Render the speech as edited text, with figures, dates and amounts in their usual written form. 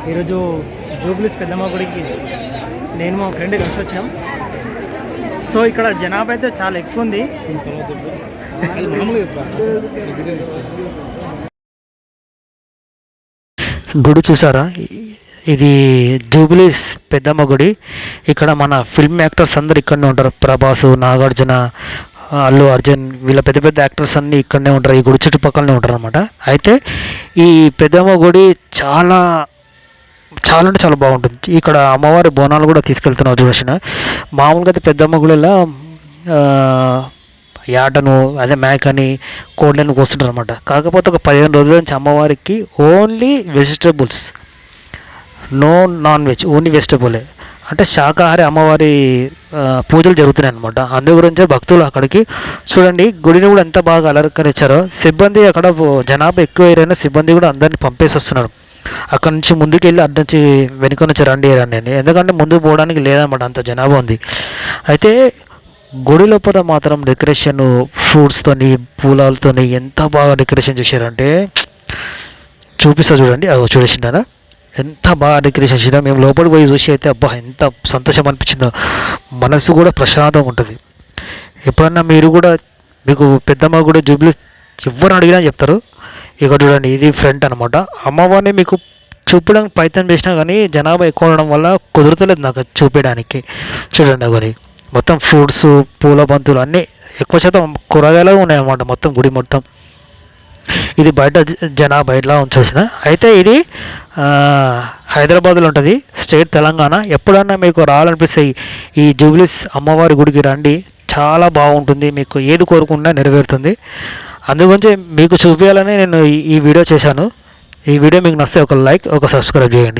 ఈరోజు జూబ్లీస్ పెద్దమ్మ గుడికి నేను మా ఫ్రెండ్ కలిసి వచ్చాం. సో ఇక్కడ జనాభా అయితే చాలా ఎక్కువ ఉంది. గుడి చూసారా? ఇది జూబ్లీస్ పెద్దమ్మ గుడి. ఇక్కడ మన ఫిల్మ్ యాక్టర్స్ అందరు ఇక్కడనే ఉంటారు. ప్రభాస్, నాగార్జున, అల్లు అర్జున్, వీళ్ళ పెద్ద పెద్ద యాక్టర్స్ అన్నీ ఇక్కడనే ఉంటారు. ఈ గుడి చుట్టుపక్కలనే ఉంటారు అనమాట. అయితే ఈ పెద్దమ్మ గుడి చాలా చాలా అంటే చాలా బాగుంటుంది. ఇక్కడ అమ్మవారి బోనాలు కూడా తీసుకెళ్తున్నావు చూసిన. మామూలుగా అయితే పెద్దమ్మ గుడిలో యాటను, అదే మేకని, కోళ్ళని కోస్తుంటారు అనమాట. కాకపోతే ఒక 15 రోజుల నుంచి అమ్మవారికి only vegetables, no non veg, only వెజిటబులే. అంటే శాకాహారి అమ్మవారి పూజలు జరుగుతున్నాయి అనమాట. అందు గురించే భక్తులు అక్కడికి చూడండి గుడిని కూడా ఎంత బాగా అలంకరించారో. సిబ్బంది అక్కడ జనాభా ఎక్కువ ఏరైనా సిబ్బంది కూడా అందరినీ పంపేసి వస్తున్నారు. అక్కడ నుంచి ముందుకు వెళ్ళి అటు నుంచి వెనుక నుంచి రండి అని, ఎందుకంటే ముందుకు పోవడానికి లేదన్నమాట, అంత జనాభా ఉంది. అయితే గుడి లోపల మాత్రం డెకరేషన్ ఫ్రూట్స్తోని, పూలతోని ఎంత బాగా డెకరేషన్ చేశారంటే చూపిస్తా చూడండి. అది చూడేసింటారా ఎంత బాగా డెకరేషన్ చేసినా. మేము లోపలికి పోయి చూసి అయితే అబ్బా ఎంత సంతోషం అనిపించిందో, మనసు కూడా ప్రశాంతంగా ఉంటుంది. ఎప్పుడన్నా మీరు కూడా మీకు పెద్దమ్మ కూడా జూబ్లీ ఎవరు అడిగినా చెప్తారు. ఇక్కడ చూడండి, ఇది ఫ్రంట్ అనమాట. అమ్మవారిని మీకు చూపించడానికి ప్రయత్నం చేసినా కానీ జనాభా ఎక్కువ ఉండడం వల్ల కుదరతలేదు నాకు చూపించడానికి. చూడండి అవి మొత్తం ఫ్రూట్స్, పూల బంతులు అన్నీ ఎక్కువ శాతం కూరగాయలు ఉన్నాయన్నమాట మొత్తం గుడి మొత్తం. ఇది బయట జనాభా ఇట్లా ఉంచేసిన. అయితే ఇది హైదరాబాద్లో ఉంటుంది, స్టేట్ తెలంగాణ. ఎప్పుడన్నా మీకు రావాలనిపిస్తే ఈ జూబ్లీస్ అమ్మవారి గుడికి రండి, చాలా బాగుంటుంది. మీకు ఏది కోరుకున్నా నెరవేరుతుంది. అందుగురించి మీకు చూపించాలని నేను ఈ వీడియో చేశాను. ఈ వీడియో మీకు నచ్చితే ఒక లైక్, ఒక సబ్స్క్రైబ్ చేయండి.